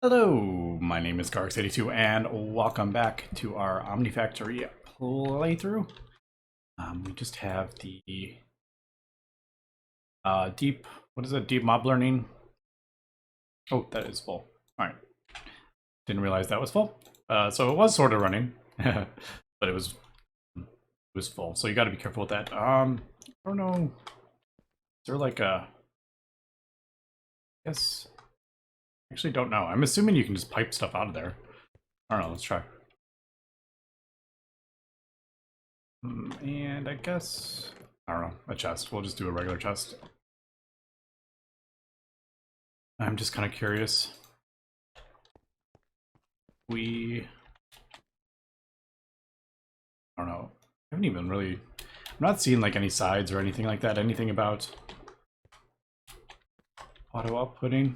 Hello, my name is Garx82 and welcome back to our Omnifactory playthrough. We just have the deep mob learning. Oh, that is full. Alright. Didn't realize that was full. So it was sort of running, but it was full. So you got to be careful with that. I don't know. Is there like a... I guess... Actually don't know. I'm assuming you can just pipe stuff out of there. I don't know, let's try. And I guess, I don't know, a chest. We'll just do a regular chest. I'm just kind of curious. I don't know. I haven't even really, I'm not seeing like any sides or anything like that. Anything about auto outputting.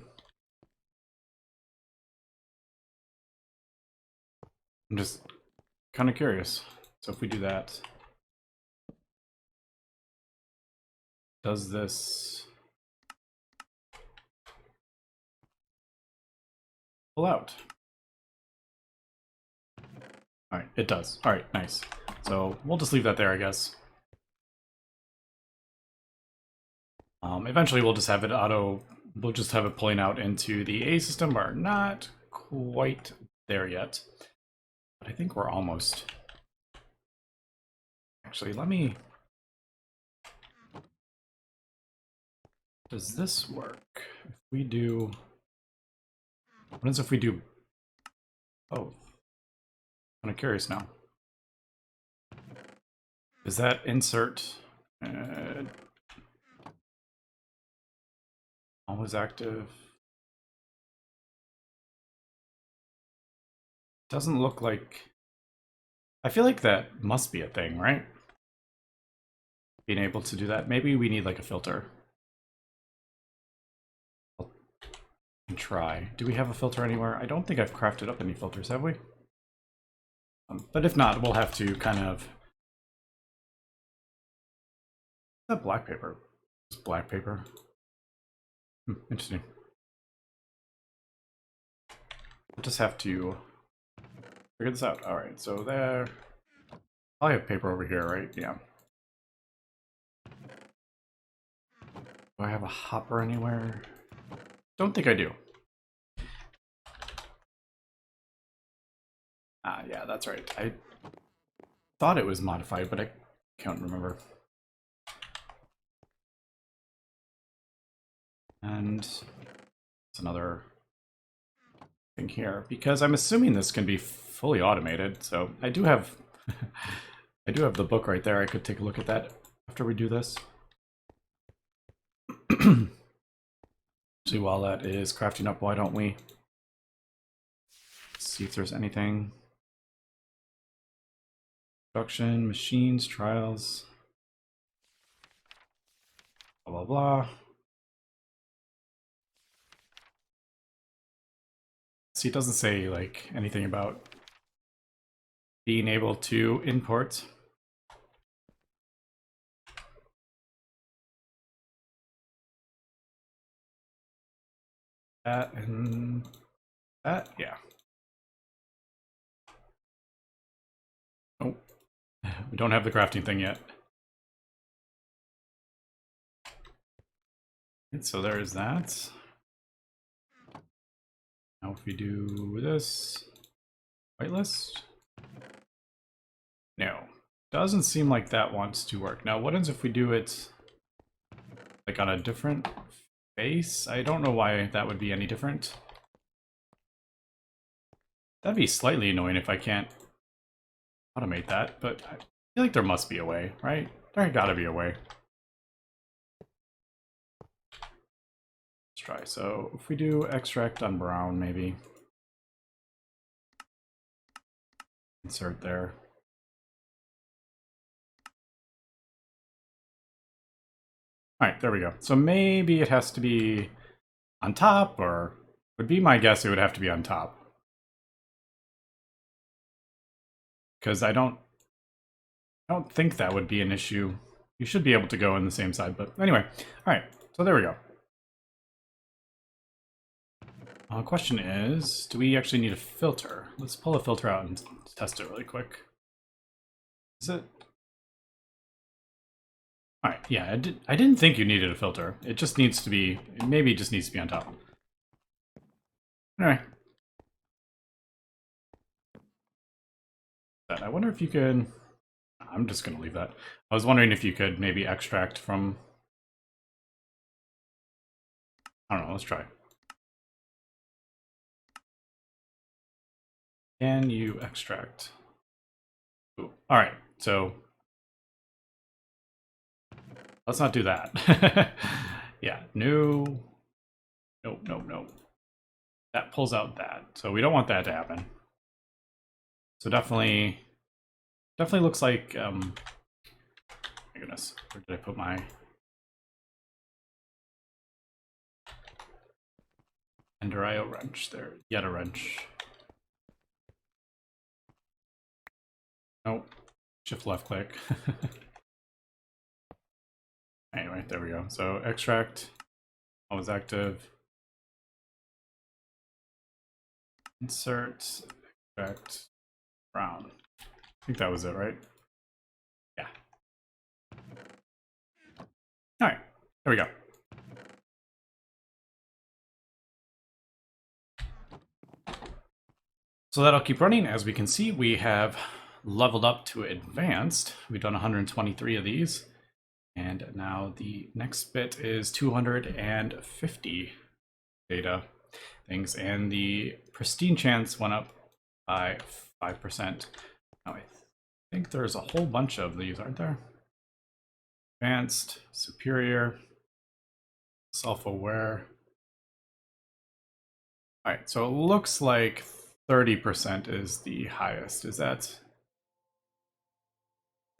I'm just kind of curious. So if we do that, does this pull out? All right, it does. All right, nice. So we'll just leave that there, I guess. Eventually we'll just have it we'll just have it pulling out into the A system. We're not quite there yet, but I think we're almost. Actually, does this work? If we do, what is if we do both? I'm kind of curious now. Does that insert always active? Doesn't look like. I feel like that must be a thing, right? Being able to do that. Maybe we need like a filter. And try. Do we have a filter anywhere? I don't think I've crafted up any filters, have we? But if not, we'll have to kind of. Is that black paper? It's black paper. Interesting. We'll just have to figure this out. All right, so there. I have paper over here, right? Yeah. Do I have a hopper anywhere? Don't think I do. Ah, yeah, that's right. I thought it was modified, but I can't remember. And it's another thing here, because I'm assuming this can be fully automated. So I do have, I do have the book right there. I could take a look at that after we do this. See, while that is crafting up, why don't we see if there's anything? Production, machines, trials, blah, blah, blah. See, it doesn't say like anything about being able to import. That and that, yeah. Oh, we don't have the crafting thing yet. And so there is that. Now if we do this, whitelist. No, doesn't seem like that wants to work. Now what happens if we do it like on a different face? I don't know why that would be any different. That'd be slightly annoying if I can't automate that, but I feel like there must be a way, right? There gotta be a way. Let's try. So if we do extract on brown, maybe. Insert there. All right, there we go. So maybe it has to be on top, or would be my guess it would have to be on top. Because I don't think that would be an issue. You should be able to go on the same side, but anyway. All right, so there we go. Question is, do we actually need a filter? Let's pull a filter out and test it really quick. Is it? All right, yeah, I didn't think you needed a filter. It just needs to be, maybe it just needs to be on top. All right. I wonder if you could, I'm just gonna leave that. I was wondering if you could maybe extract from, I don't know, let's try. Can you extract? Ooh. All right, so let's not do that. Yeah, no, no. That pulls out that, so we don't want that to happen. So definitely looks like, my goodness, where did I put my Ender IO wrench? There, yet a wrench. Nope, shift left click. Anyway, there we go. So extract, always active. Insert, extract, brown. I think that was it, right? Yeah. All right, there we go. So that'll keep running. As we can see, we have leveled up to advanced. We've done 123 of these. And now the next bit is 250 data things. And the pristine chance went up by 5%. Now I think there's a whole bunch of these, aren't there? Advanced, superior, self-aware. All right, so it looks like 30% is the highest. Is that?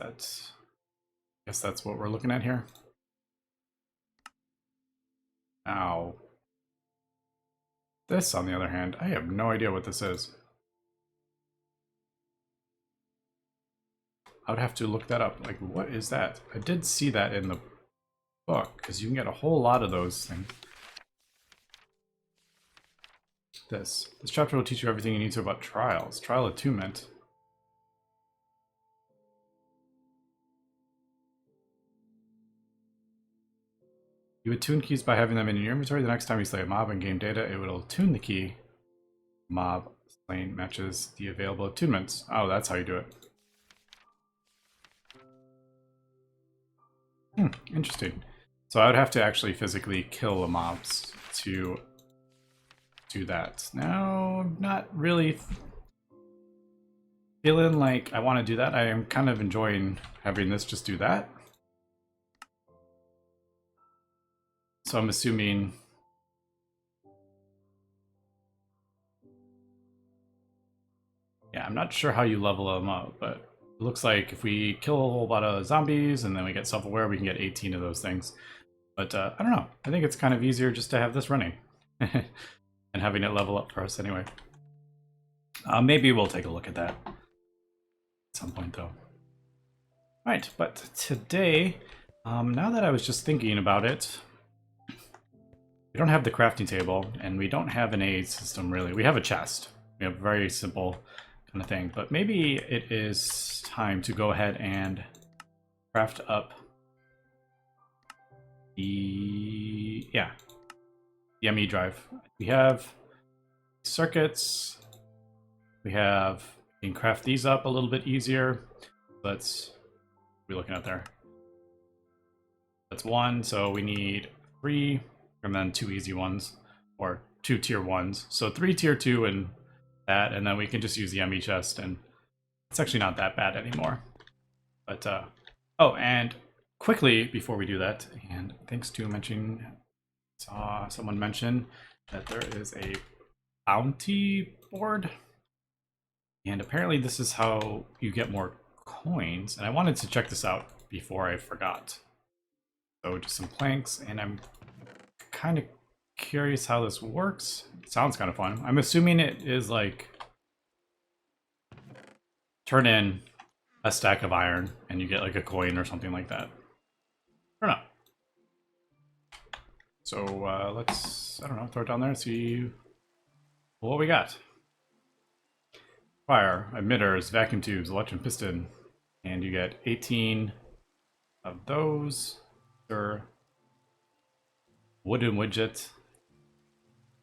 I guess that's what we're looking at here. Now, this, on the other hand, I have no idea what this is. I would have to look that up. Like, what is that? I did see that in the book, because you can get a whole lot of those things. This chapter will teach you everything you need to about trials. Trial attunement. You attune keys by having them in your inventory. The next time you slay a mob and gain data, it will attune the key. Mob slain matches the available attunements. Oh, that's how you do it. Interesting. So I would have to actually physically kill the mobs to do that. Now, I'm not really feeling like I want to do that. I am kind of enjoying having this just do that. So I'm assuming... Yeah, I'm not sure how you level them up, but it looks like if we kill a whole lot of zombies and then we get self-aware, we can get 18 of those things. But I don't know. I think it's kind of easier just to have this running. And having it level up for us anyway. Maybe we'll take a look at that at some point, though. Right, but today, now that I was just thinking about it, we don't have the crafting table, and we don't have an aid system, really. We have a chest. We have a very simple kind of thing, but maybe it is time to go ahead and craft up the ME drive. We have circuits. We can craft these up a little bit easier. Let's, what are we looking at there? That's 1, so we need 3, and then 2 easy ones, or 2 tier 1s. So 3 tier 2 and that, and then we can just use the ME chest, and it's actually not that bad anymore. But, oh, and quickly before we do that, and thanks to mentioning, saw someone mention that there is a bounty board, and apparently this is how you get more coins, and I wanted to check this out before I forgot. So just some planks, and I'm kind of curious how this works. It sounds kind of fun. I'm assuming it is like turn in a stack of iron and you get like a coin or something like that. I don't know. So let's, I don't know, throw it down there and see What we got? Fire, emitters, vacuum tubes, electron piston, and you get 18 of those. Or wooden widget.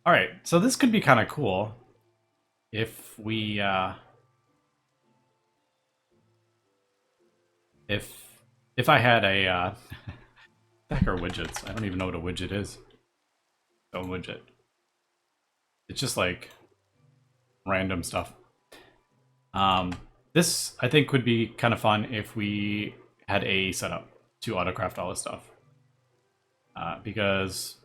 All right, so this could be kind of cool if we if I had a stacker widgets. I don't even know what a widget is. Stone widget. It's just like random stuff. This I think would be kind of fun if we had a setup to autocraft all this stuff. Because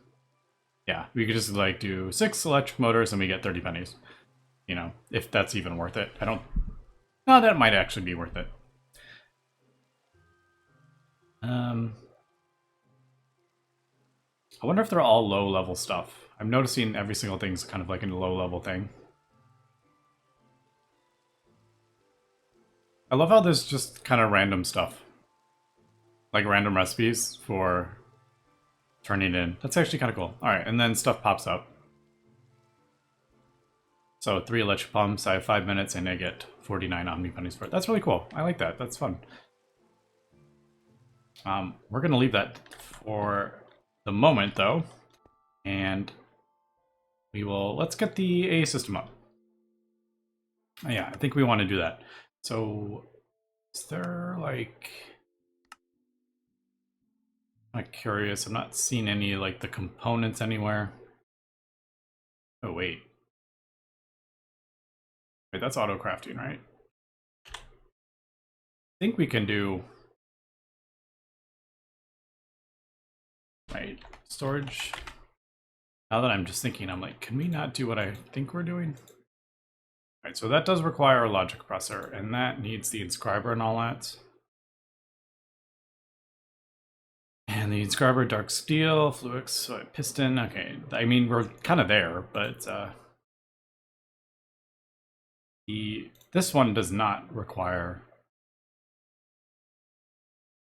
yeah, we could just like do 6 electric motors and we get 30 pennies. You know, if that's even worth it. I don't. No, that might actually be worth it. I wonder if they're all low-level stuff. I'm noticing every single thing's kind of like a low-level thing. I love how there's just kind of random stuff. Like random recipes for turning in. That's actually kind of cool. Alright, and then stuff pops up. So 3 electric pumps, I have 5 minutes, and I get 49 Omni pennies for it. That's really cool. I like that. That's fun. We're going to leave that for the moment, though. And we will... Let's get the A system up. Oh, yeah, I think we want to do that. So, is there, like... I'm curious. I'm not seeing any, like, the components anywhere. Oh, wait. Wait, that's auto-crafting, right? I think we can do... Right, storage. Now that I'm just thinking, I'm like, can we not do what I think we're doing? Right, so that does require a logic processor, and that needs the inscriber and all that. And the inscriber, dark steel, fluix, piston. Okay, I mean, we're kind of there, but this one does not require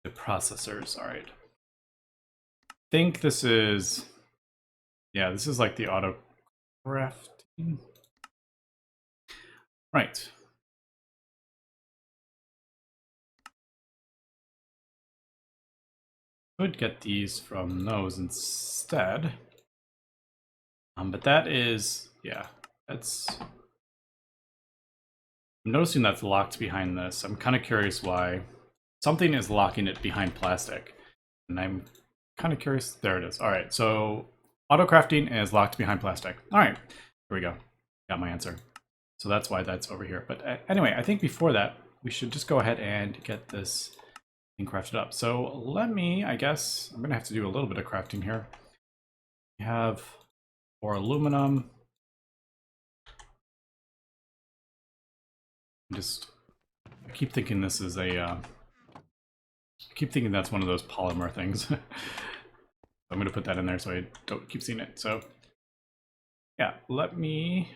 the processors. All right. I think this is, yeah, this is like the auto crafting. Right. Could get these from those instead. But that is, yeah, that's... I'm noticing that's locked behind this. I'm kind of curious why. Something is locking it behind plastic. And I'm kind of curious. There it is. All right, so autocrafting is locked behind plastic. All right, here we go. Got my answer. So that's why that's over here. But anyway, I think before that, we should just go ahead and get this thing crafted up. So let me, I guess, I'm going to have to do a little bit of crafting here. We have 4 aluminum. I keep thinking this is a, I keep thinking that's one of those polymer things. I'm going to put that in there so I don't keep seeing it. So yeah, let me,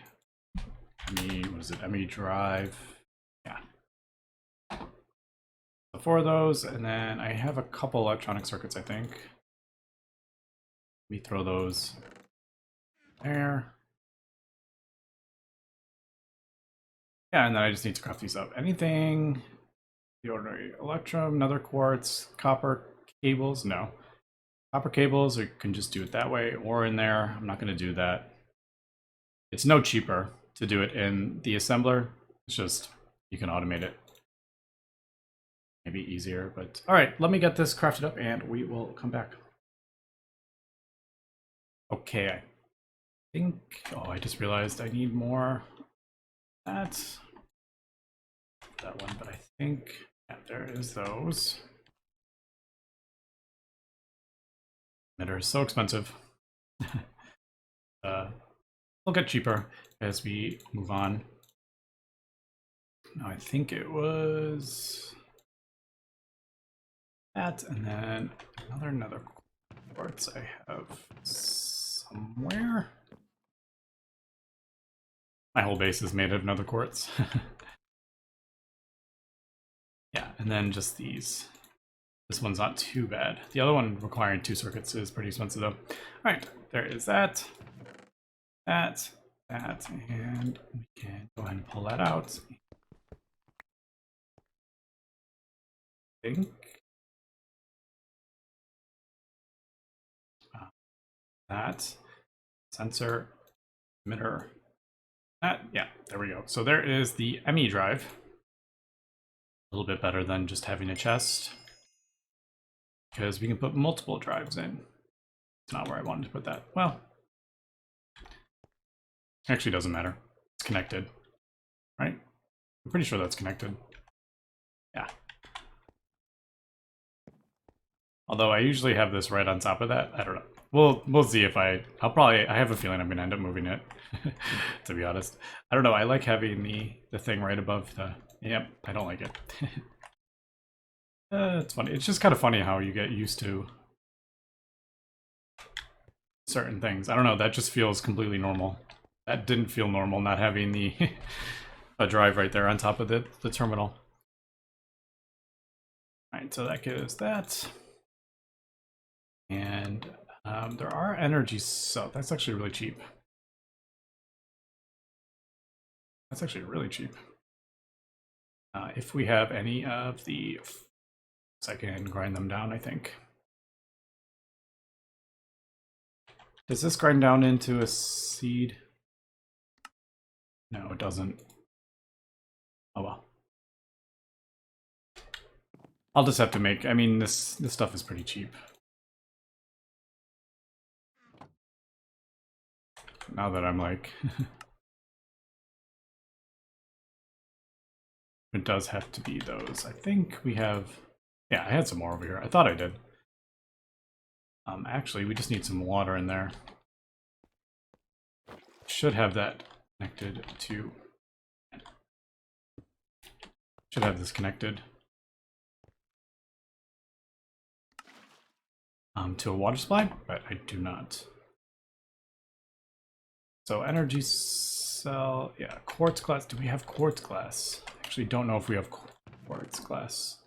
what is it, ME drive, yeah. So 4 of those, and then I have a couple electronic circuits, I think. Let me throw those there. Yeah, and then I just need to craft these up. Anything, the ordinary electrum, another quartz, copper cables, no. Copper cables, or you can just do it that way or in there. I'm not going to do that. It's no cheaper to do it in the assembler. It's just, you can automate it. Maybe easier, but all right, let me get this crafted up and we will come back. Okay, I think, oh, I just realized I need more. That one, but I think, yeah, there is those. Emitter is so expensive. They'll get cheaper as we move on. Now, I think it was that, and then another quartz I have somewhere. My whole base is made of another quartz. Yeah, and then just these. This one's not too bad. The other one requiring 2 circuits is pretty expensive though. All right, there is that, that, that, and we can go ahead and pull that out. I think that sensor emitter. That, yeah, there we go. So there is the ME drive. A little bit better than just having a chest, because we can put multiple drives in. It's not where I wanted to put that. Well, actually doesn't matter. It's connected, right? I'm pretty sure that's connected. Yeah. Although I usually have this right on top of that. I don't know. We'll see if I have a feeling I'm gonna end up moving it, to be honest. I don't know, I like having the thing right above the, yep, I don't like it. It's funny, it's just kind of funny how you get used to certain things. I don't know, that just feels completely normal. That didn't feel normal, not having the a drive right there on top of the terminal. Alright, so that gives that. And there are energy cells. That's actually really cheap. That's actually really cheap. If we have any of the... I can grind them down, I think. Does this grind down into a seed? No, it doesn't. Oh well. I'll just have to make... I mean, this stuff is pretty cheap. Now that I'm like... It does have to be those. I think we have... Yeah, I had some more over here. I thought I did. Actually, we just need some water in there. Should have that connected to... Should have this connected to a water supply, but I do not. So energy cell, yeah, quartz glass. Do we have quartz glass? Actually, don't know if we have quartz glass.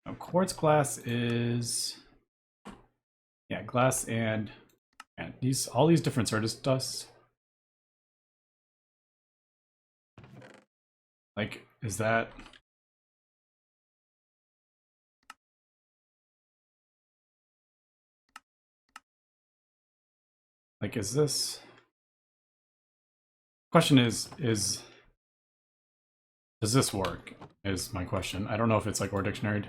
No, quartz glass is, yeah, glass and these, all these different Certus dusts. Like, is that? Like, is this? Question is does this work? Is my question. I don't know if it's like or dictionary.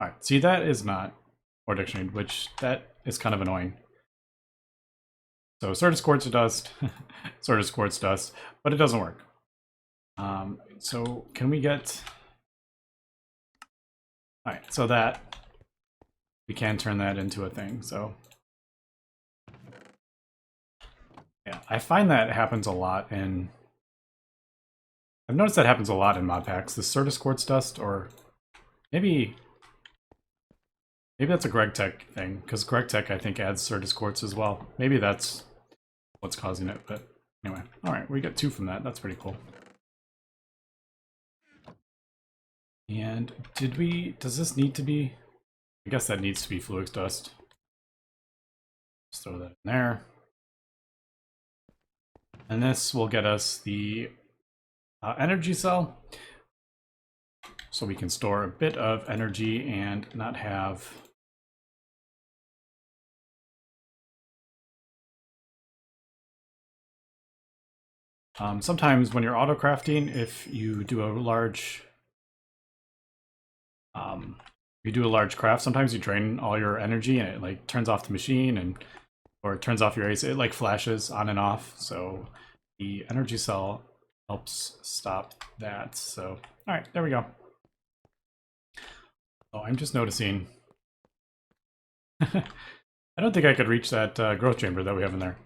All right, see, that is not or dictionary, which that is kind of annoying. So Certus quartz dust, Certus quartz dust, but it doesn't work. So can we get? All right, so that we can turn that into a thing. So yeah, I find that happens a lot in. I've noticed that happens a lot in mod packs. The Certus quartz dust, or maybe that's a Gregtech thing, because Gregtech I think adds Certus quartz as well. Maybe that's what's causing it, but anyway. All right, we got 2 from that. That's pretty cool. And does this need to be, I guess that needs to be fluix dust. Just throw that in there. And this will get us the energy cell. So we can store a bit of energy and not have... sometimes when you're autocrafting, if you do a large... you do a large craft, sometimes you drain all your energy and it like turns off the machine, or it turns off your AC. It like flashes on and off. So the energy cell helps stop that. So all right, there we go. Oh, I'm just noticing. I don't think I could reach that growth chamber that we have in there.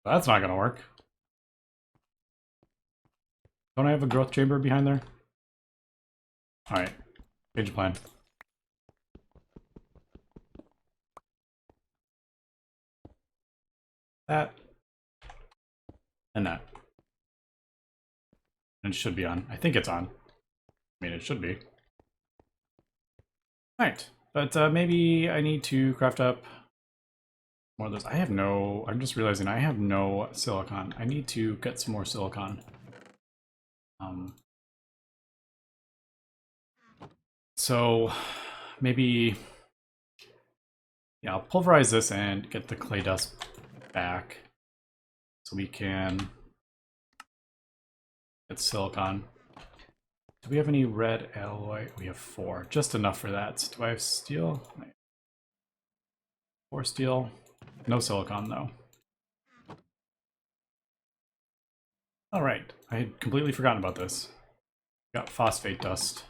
That's not gonna work. Don't I have a growth chamber behind there? All right. Change plan. That. And that. And it should be on. I think it's on. I mean, it should be. Alright. But maybe I need to craft up more of those. I have no, I'm just realizing I have no silicon. I need to get some more silicon. So maybe, yeah, I'll pulverize this and get the clay dust back so we can get silicon. Do we have any red alloy? We have 4, just enough for that. Do I have steel? 4 steel, no silicon though. All right, I had completely forgotten about this. Got phosphate dust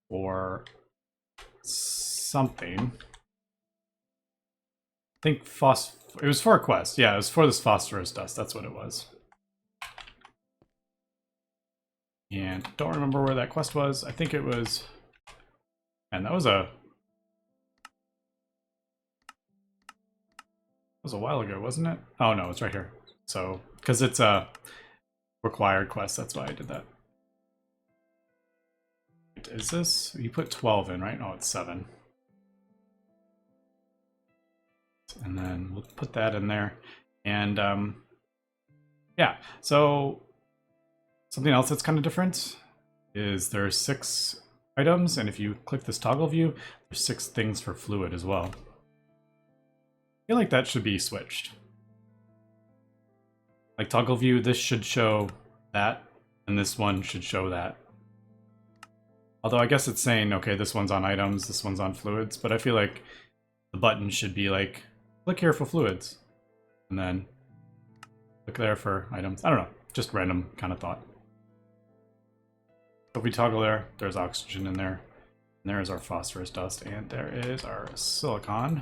or something. I think it was for a quest. Yeah, it was for this phosphorus dust. That's what it was. And don't remember where that quest was. I think it was, and that was a while ago, wasn't it? Oh no, it's right here. So, because it's a required quest, that's why I did that. Is this, you put 12 in, right? No, it's 7. And then we'll put that in there. And yeah, so something else that's kind of different is there's 6 items, and if you click this toggle view, there's 6 things for fluid as well. I feel like that should be switched. Like toggle view, this should show that, and this one should show that. Although I guess it's saying, okay, this one's on items, this one's on fluids, but I feel like the button should be like, click here for fluids, and then click there for items. I don't know, just random kind of thought. So if we toggle there, there's oxygen in there, and there is our phosphorus dust, and there is our silicon.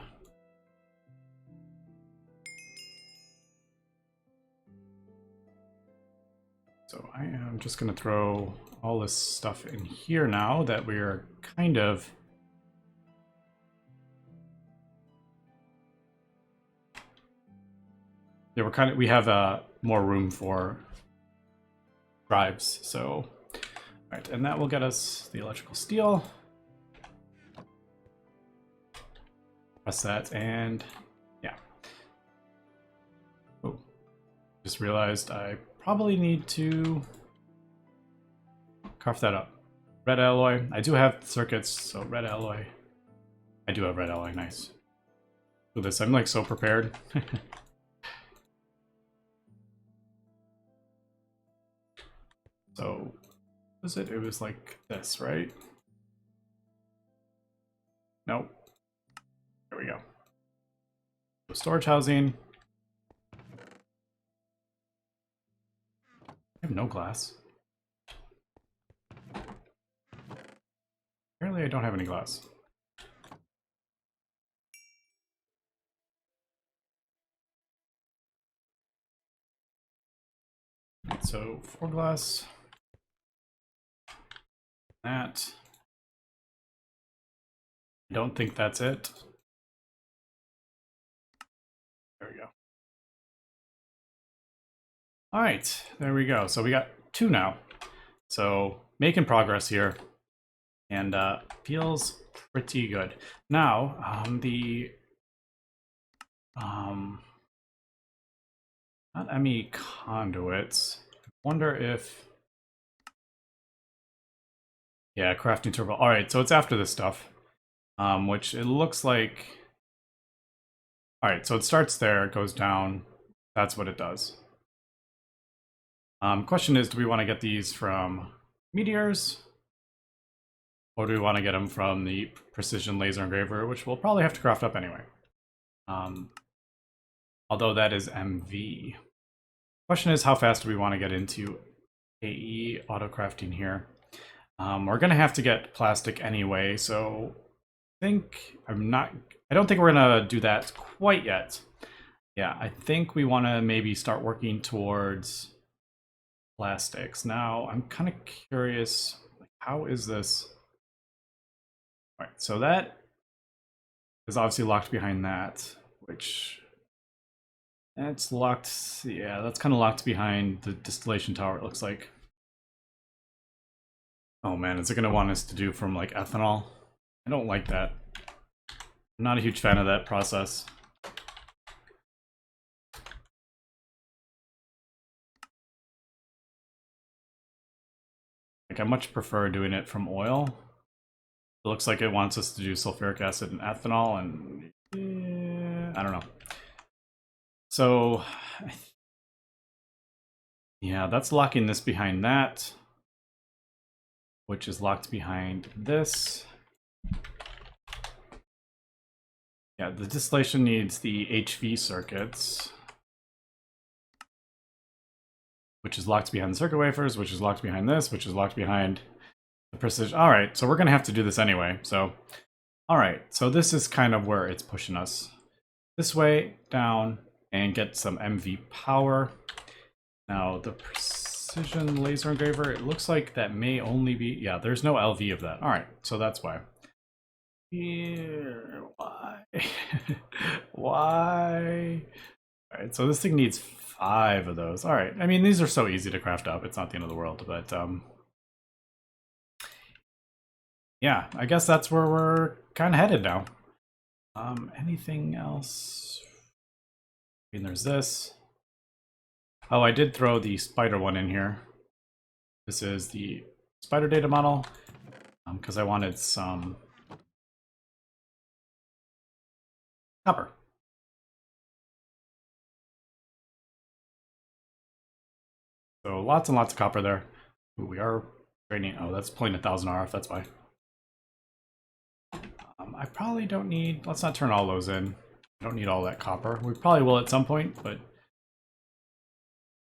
So I am just going to throw all this stuff in here now that we're kind of... Yeah, we have more room for drives, so... All right, and that will get us the electrical steel. Press that, and yeah. Oh, just realized I probably need to carve that up. Red alloy. I do have circuits, so red alloy. I do have red alloy, nice. Look at this, I'm like so prepared. So, was it? It was like this, right? Nope. There we go. So storage housing. I have no glass. Apparently I don't have any glass. So 4 glass. That. I don't think that's it. There we go. All right, there we go. So we got 2 now. So making progress here, and feels pretty good. Now not ME conduits. I wonder if, yeah, crafting turbo. All right, so it's after this stuff, which it looks like. All right, so it starts there, it goes down. That's what it does. Question is, do we want to get these from meteors? Or do we want to get them from the precision laser engraver, which we'll probably have to craft up anyway. Although that is MV. Question is, how fast do we want to get into AE autocrafting here? We're going to have to get plastic anyway, so I don't think we're going to do that quite yet. Yeah, I think we want to maybe start working towards plastics. Now, I'm kind of curious, how is this? All right, so that is obviously locked behind that, which that's locked. Yeah, that's kind of locked behind the distillation tower, it looks like. Oh man, is it going to want us to do from like ethanol? I don't like that. I'm not a huge fan of that process. Like, I much prefer doing it from oil. It looks like it wants us to do sulfuric acid and ethanol, and I don't know. So, yeah, that's locking this behind that, which is locked behind this. Yeah, the distillation needs the HV circuits, which is locked behind the circuit wafers, which is locked behind this, which is locked behind the precision. All right, so we're going to have to do this anyway. So, all right, so this is kind of where it's pushing us this way, down, and get some MV power. Now, the precision laser engraver, it looks like that may only be, yeah, there's no LV of that. All right, so that's why. Here, why? Why? All right, so this thing needs 5 of those. All right, I mean, these are so easy to craft up. It's not the end of the world, but yeah, I guess that's where we're kind of headed now. Anything else? I mean, there's this. Oh, I did throw the spider one in here. This is the spider data model, because I wanted some copper. So lots and lots of copper there. Ooh, we are draining. Oh, that's pulling 1,000 RF. That's why. I probably don't need. Let's not turn all those in. I don't need all that copper. We probably will at some point, but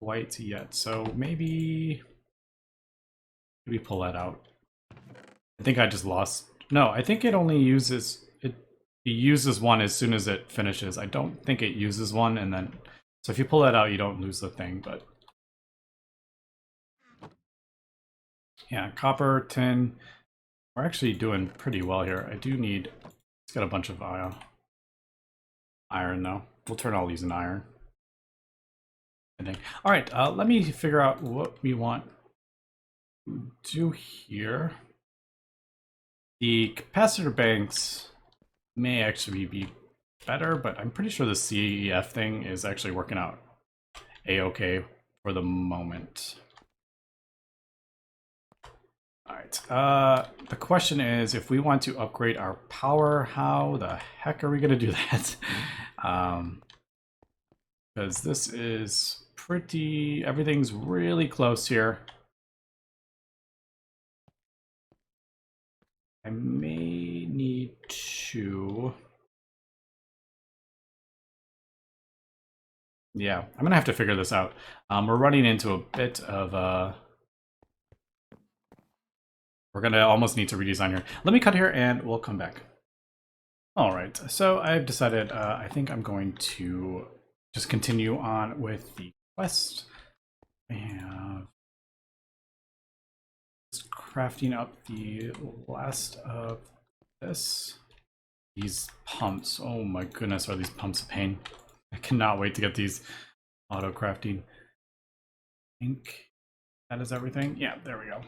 quite yet. So maybe pull that out. I think I just lost. No, I think it only uses it. It uses one as soon as it finishes. I don't think it uses one, and then so if you pull that out, you don't lose the thing. But yeah, copper, tin. We're actually doing pretty well here. I do need. It's got a bunch of iron though. We'll turn all these into iron. I think. All right, let me figure out what we want to do here. The capacitor banks may actually be better, but I'm pretty sure the CEF thing is actually working out a-okay for the moment. All right, the question is, if we want to upgrade our power, how the heck are we going to do that? Because this is pretty, everything's really close here. I may need to... Yeah, I'm going to have to figure this out. We're running into a bit of... We're going to almost need to redesign here. Let me cut here and we'll come back. All right, so I've decided I think I'm going to just continue on with the quest. I have just crafting up the last of this. These pumps, oh my goodness, are these pumps a pain. I cannot wait to get these auto crafting. I think that is everything. Yeah, there we go.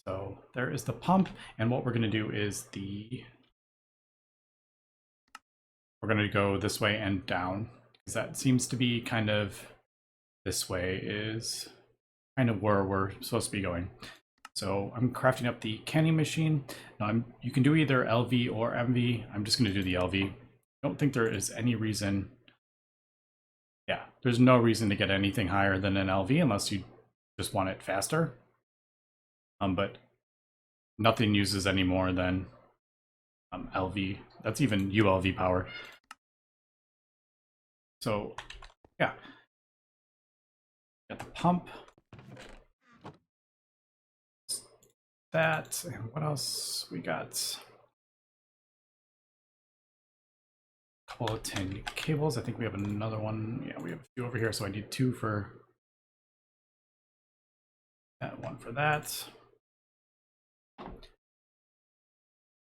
So there is the pump, and what we're going to do is we're going to go this way and down, because that seems to be kind of, this way is kind of where we're supposed to be going. So I'm crafting up the canning machine. Now you can do either LV or MV. I'm just going to do the LV. I don't think there is any reason. Yeah, there's no reason to get anything higher than an LV unless you just want it faster. But nothing uses any more than LV. That's even ULV power. So yeah, got the pump. That, and what else we got? A couple of tin cables. I think we have another one. Yeah, we have a few over here, so I need 2 for that, 1 for that.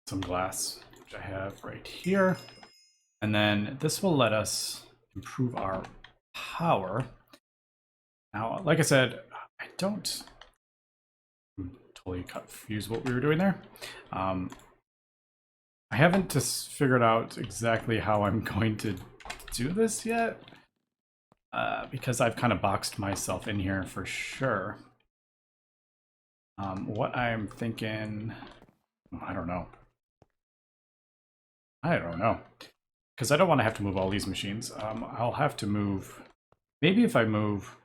Some glass, which I have right here. And then this will let us improve our power. Now, like I said, I don't totally confused what we were doing there. I haven't just figured out exactly how I'm going to do this yet, because I've kind of boxed myself in here for sure. What I'm thinking, I don't know. Because I don't want to have to move all these machines. I'll have to move, maybe if I move,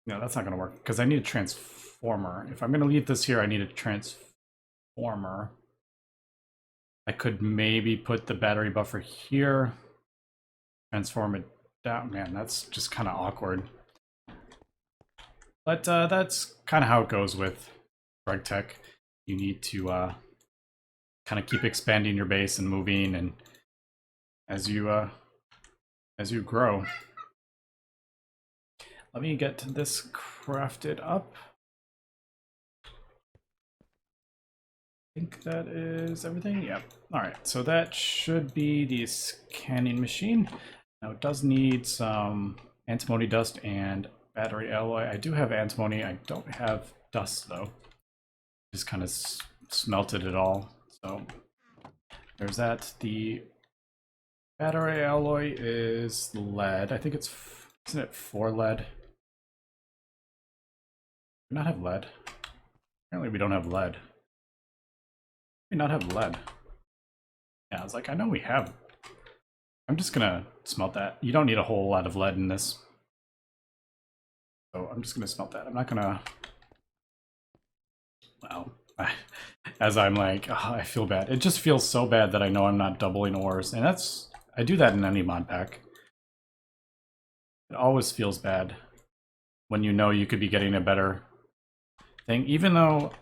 no, that's not going to work, because I need a transformer. If I'm going to leave this here, I need a transformer. I could maybe put the battery buffer here, transform it down. Man, that's just kind of awkward. But that's kind of how it goes with Gregtech. You need to kind of keep expanding your base and moving, and as you grow. Let me get this crafted up. I think that is everything. Yep. All right, so that should be the scanning machine. Now it does need some antimony dust and battery alloy. I do have antimony. I don't have dust though. Just kind of smelted it all. So there's that. The battery alloy is lead. I think it's, isn't it 4 lead? Do we not have lead? Apparently we don't have lead. We not have lead. Yeah, I was like, I know we have. I'm just gonna smelt that. You don't need a whole lot of lead in this. So I'm just gonna smelt that. I'm not gonna, well, as I'm like, oh, I feel bad. It just feels so bad that I know I'm not doubling ores. And that's, I do that in any mod pack. It always feels bad when you know you could be getting a better thing. Even though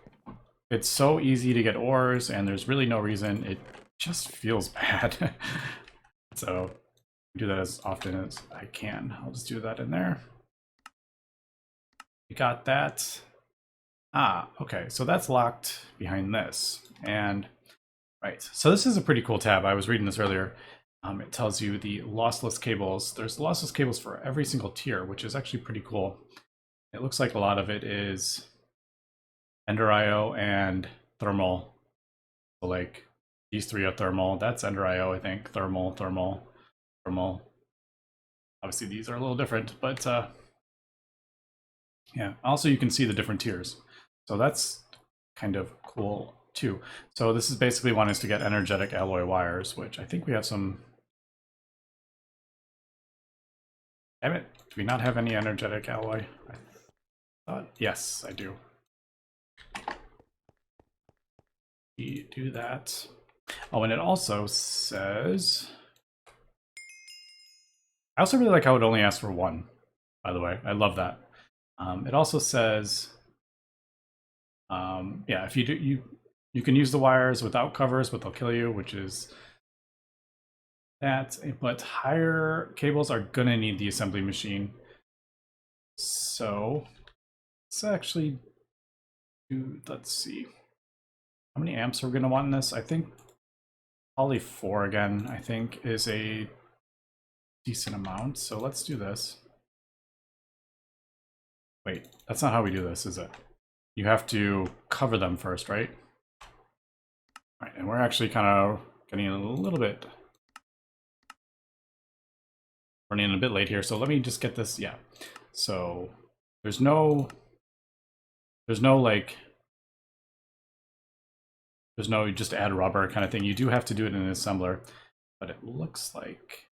it's so easy to get ores and there's really no reason, it just feels bad. So I do that as often as I can. I'll just do that in there. We got that. Ah, okay, so that's locked behind this. And right, so this is a pretty cool tab. I was reading this earlier. It tells you the lossless cables. There's lossless cables for every single tier, which is actually pretty cool. It looks like a lot of it is Ender IO and thermal. So like these 3 are thermal. That's Ender IO, I think. Thermal, thermal, thermal. Obviously these are a little different, but yeah. Also you can see the different tiers. So that's kind of cool too. So this is basically wanting us to get energetic alloy wires, which I think we have some. Damn it, do we not have any energetic alloy? I thought, yes, I do. We do that. Oh, and it also says, I also really like how it only asks for 1, by the way. I love that. It also says, yeah, if you do, you can use the wires without covers, but they'll kill you, which is that. But higher cables are gonna need the assembly machine. So let's actually do, let's see. How many amps are we gonna want in this? I think probably 4 again, I think, is a decent amount. So let's do this. Wait, that's not how we do this, is it? You have to cover them first, right? All right, and we're actually kind of getting a little bit, running a bit late here. So let me just get this, yeah. So there's no like, there's no just add rubber kind of thing. You do have to do it in an assembler, but it looks like,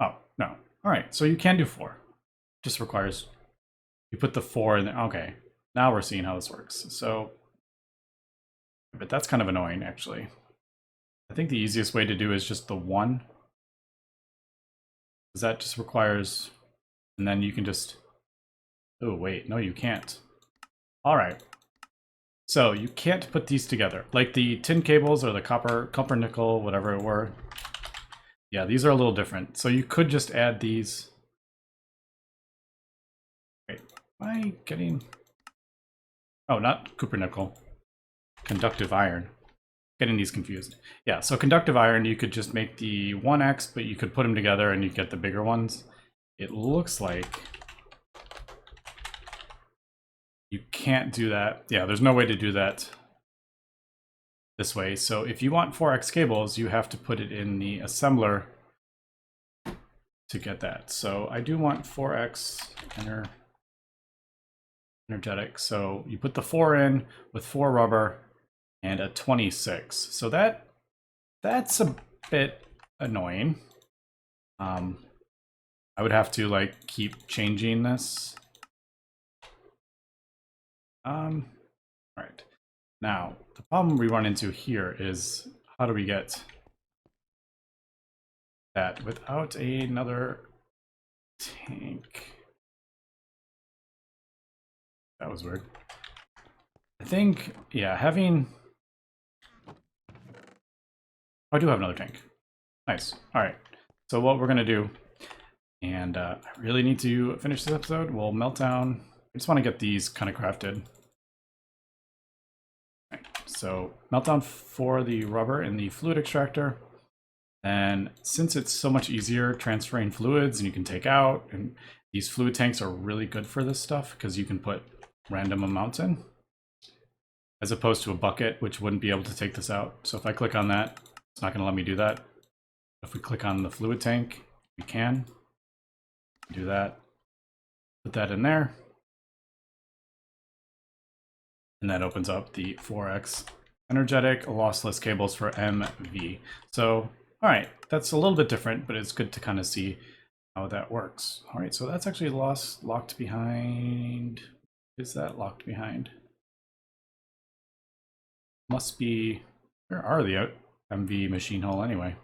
oh, no. All right, so you can do 4. Just requires, you put the 4 in there. Okay, now we're seeing how this works. So, but that's kind of annoying actually. I think the easiest way to do is just the 1. Because that just requires, and then you can just, oh wait, no you can't. All right. So you can't put these together. Like the tin cables or the copper nickel, whatever it were. Yeah, these are a little different. So you could just add these. Wait, am I getting, oh, not copper nickel, conductive iron. Getting these confused. Yeah, so conductive iron, you could just make the 1x, but you could put them together and you get the bigger ones. It looks like you can't do that. Yeah, there's no way to do that this way. So if you want 4x cables, you have to put it in the assembler to get that. So I do want 4x energetic. So you put the 4 in with 4 rubber and a 26. So that's a bit annoying. I would have to like keep changing this. All right. Now, the problem we run into here is how do we get that without another tank? That was weird. I think, yeah, having... I do have another tank. Nice. All right. So what we're going to do, and I really need to finish this episode, we'll melt down. I just want to get these kind of crafted. Right. So melt down for the rubber in the fluid extractor. And since it's so much easier transferring fluids and you can take out, and these fluid tanks are really good for this stuff because you can put random amounts in, as opposed to a bucket, which wouldn't be able to take this out. So if I click on that, it's not going to let me do that. If we click on the fluid tank, we can do that. Put that in there. And that opens up the 4x energetic lossless cables for MV. So, all right, that's a little bit different, but it's good to kind of see how that works. All right, so that's actually locked behind. Is that locked behind? Must be, where are the MV machine hull anyway?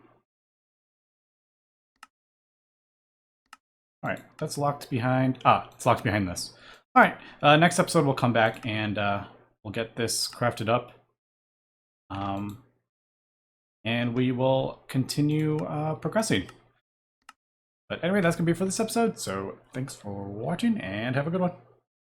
All right, that's locked behind. It's locked behind this. All right, next episode we'll come back and we'll get this crafted up. And we will continue progressing. But anyway, that's going to be it for this episode. So thanks for watching and have a good one.